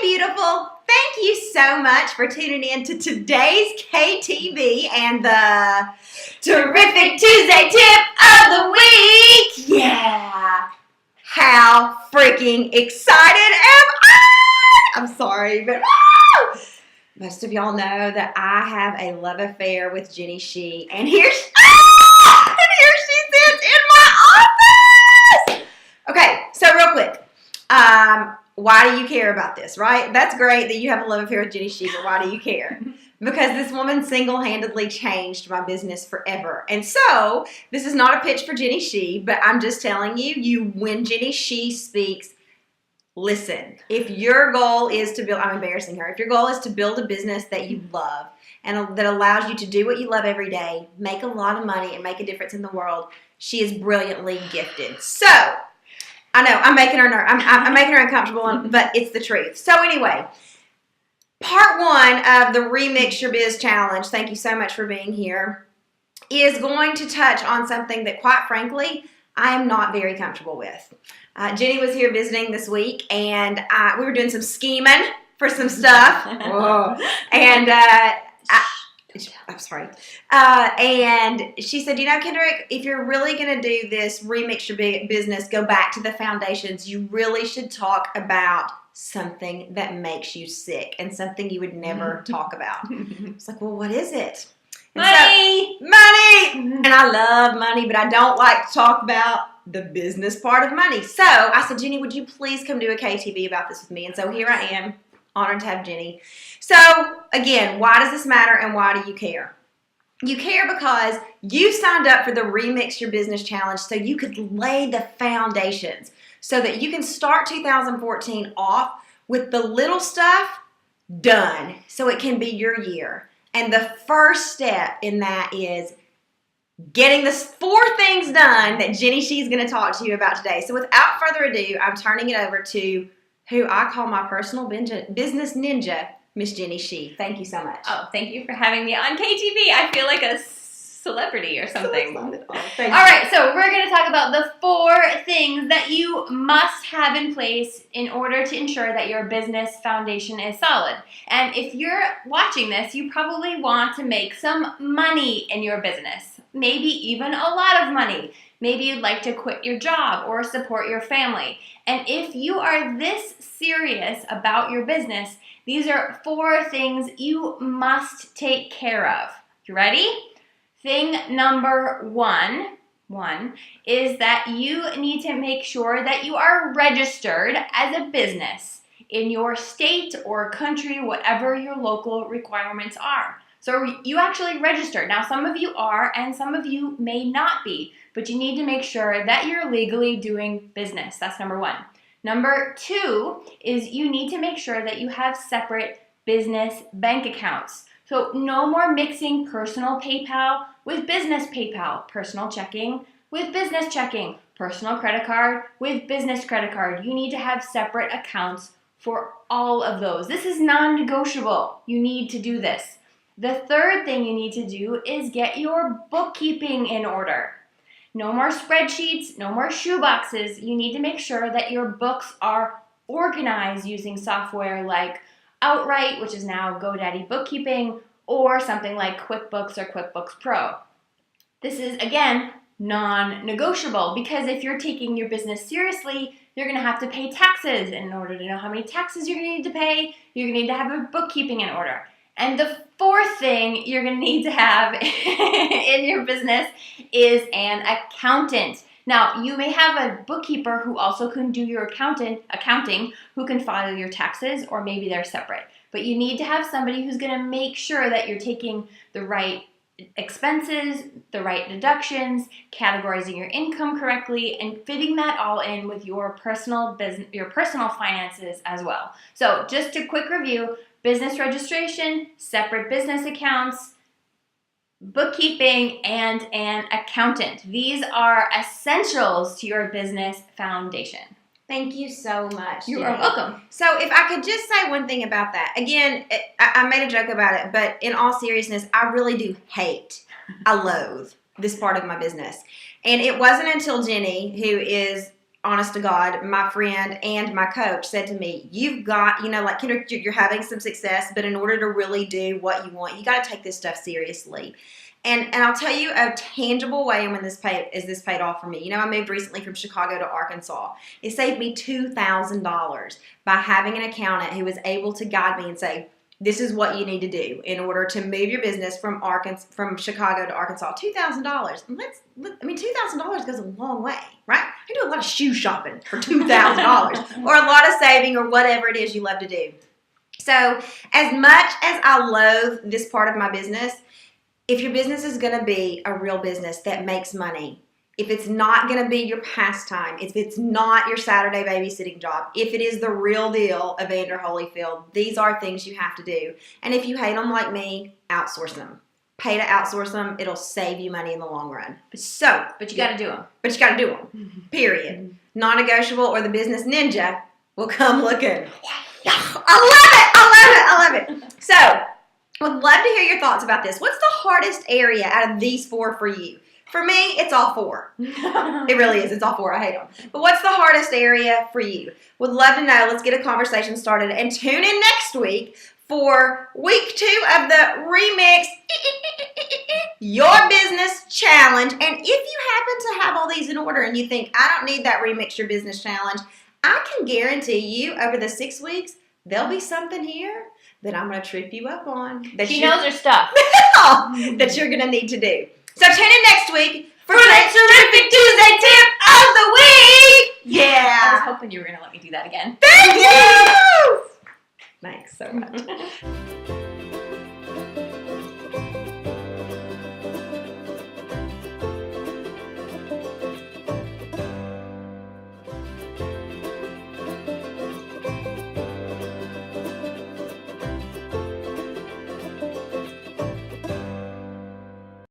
beautiful. Thank you so much for tuning in to today's KTV and the Terrific Tuesday Tip of the Week. Yeah. How freaking excited am I? I'm sorry, but most of y'all know that I have a love affair with Jenny Shee. And here she sits in my office. Okay, so real quick. Why do you care about this, right? That's great that you have a love affair with Jenny Shee, but why do you care? Because this woman single-handedly changed my business forever. And so, this is not a pitch for Jenny Shee, but I'm just telling you, when Jenny Shee speaks, listen. If your goal is to build, I'm embarrassing her, if your goal is to build a business that you love and that allows you to do what you love every day, make a lot of money, and make a difference in the world, she is brilliantly gifted. So, I know, I'm making her I'm making her uncomfortable, but it's the truth. So anyway, part one of the Remix Your Biz Challenge, thank you so much for being here, is going to touch on something that, quite frankly, I am not very comfortable with. Jenny was here visiting this week, and we were doing some scheming for some stuff. Whoa. And I'm sorry. And she said, Kendrick, if you're really going to do this Remix Your Business, go back to the foundations. You really should talk about something that makes you sick and something you would never talk about. It's like, well, what is it? And money! Money! And I love money, but I don't like to talk about the business part of money. So I said, Jenny, would you please come do a KTV about this with me? And so here I am. Honored to have Jenny. So, again, why does this matter and why do you care? You care because you signed up for the Remix Your Business Challenge so you could lay the foundations so that you can start 2014 off with the little stuff done so it can be your year. And the first step in that is getting the 4 things done that Jenny Shee is going to talk to you about today. So, without further ado, I'm turning it over to who I call my personal business ninja, Miss Jenny Shee. Thank you so much. Oh, thank you for having me on KTV. I feel like a celebrity or something. All right, so we're going to talk about the 4 things that you must have in place in order to ensure that your business foundation is solid. And if you're watching this, you probably want to make some money in your business, maybe even a lot of money. Maybe you'd like to quit your job or support your family. And if you are this serious about your business, these are 4 things you must take care of. You ready? Thing number one is that you need to make sure that you are registered as a business in your state or country, whatever your local requirements are. So you actually registered. Now, some of you are and some of you may not be, but you need to make sure that you're legally doing business. That's number 1. Number 2 is you need to make sure that you have separate business bank accounts. So no more mixing personal PayPal with business PayPal, personal checking with business checking, personal credit card with business credit card. You need to have separate accounts for all of those. This is non-negotiable. You need to do this. The third thing you need to do is get your bookkeeping in order. No more spreadsheets, no more shoeboxes. You need to make sure that your books are organized using software like Outright, which is now GoDaddy Bookkeeping, or something like QuickBooks or QuickBooks Pro. This is, again, non-negotiable because if you're taking your business seriously, you're going to have to pay taxes. And in order to know how many taxes you're going to need to pay, you're going to need to have your bookkeeping in order. And the 4th thing you're going to need to have in your business is an accountant. Now, you may have a bookkeeper who also can do your accounting, who can file your taxes, or maybe they're separate. But you need to have somebody who's going to make sure that you're taking the right expenses, the right deductions, categorizing your income correctly, and fitting that all in with your personal business, your personal finances as well. So, just a quick review. Business registration, separate business accounts, bookkeeping, and an accountant. These are essentials to your business foundation. Thank you so much. You are welcome. So if I could just say one thing about that. Again, I made a joke about it, but in all seriousness, I really do I loathe this part of my business. And it wasn't until Jenny, who is honest to God, my friend and my coach said to me, you've got, like Kendrick, you're having some success, but in order to really do what you want, you got to take this stuff seriously. And I'll tell you a tangible way when this paid off for me. I moved recently from Chicago to Arkansas. It saved me $2,000 by having an accountant who was able to guide me and say, this is what you need to do in order to move your business from Chicago to Arkansas. $2,000. $2,000 goes a long way, right? I do a lot of shoe shopping for $2,000 or a lot of saving or whatever it is you love to do. So as much as I loathe this part of my business, if your business is going to be a real business that makes money, if it's not going to be your pastime, if it's not your Saturday babysitting job, if it is the real deal, Evander Holyfield, these are things you have to do. And if you hate them like me, outsource them. Pay to outsource them. It'll save you money in the long run. But you got to do them. But you got to do them. Period. Non-negotiable or the business ninja will come looking. I love it. So, would love to hear your thoughts about this. What's the hardest area out of these 4 for you? For me, it's all 4. It really is. It's all 4. I hate them. But what's the hardest area for you? Would love to know. Let's get a conversation started. And tune in next week for week 2 of the Remix Your Business Challenge. And if you happen to have all these in order and you think, I don't need that Remix Your Business Challenge, I can guarantee you over the 6 weeks, there'll be something here that I'm going to trip you up on. She knows her stuff. That you're going to need to do. So tune in next week for the Terrific Tuesday Tip of the Week. Yeah. I was hoping you were going to let me do that again. Thank you. Thanks so much.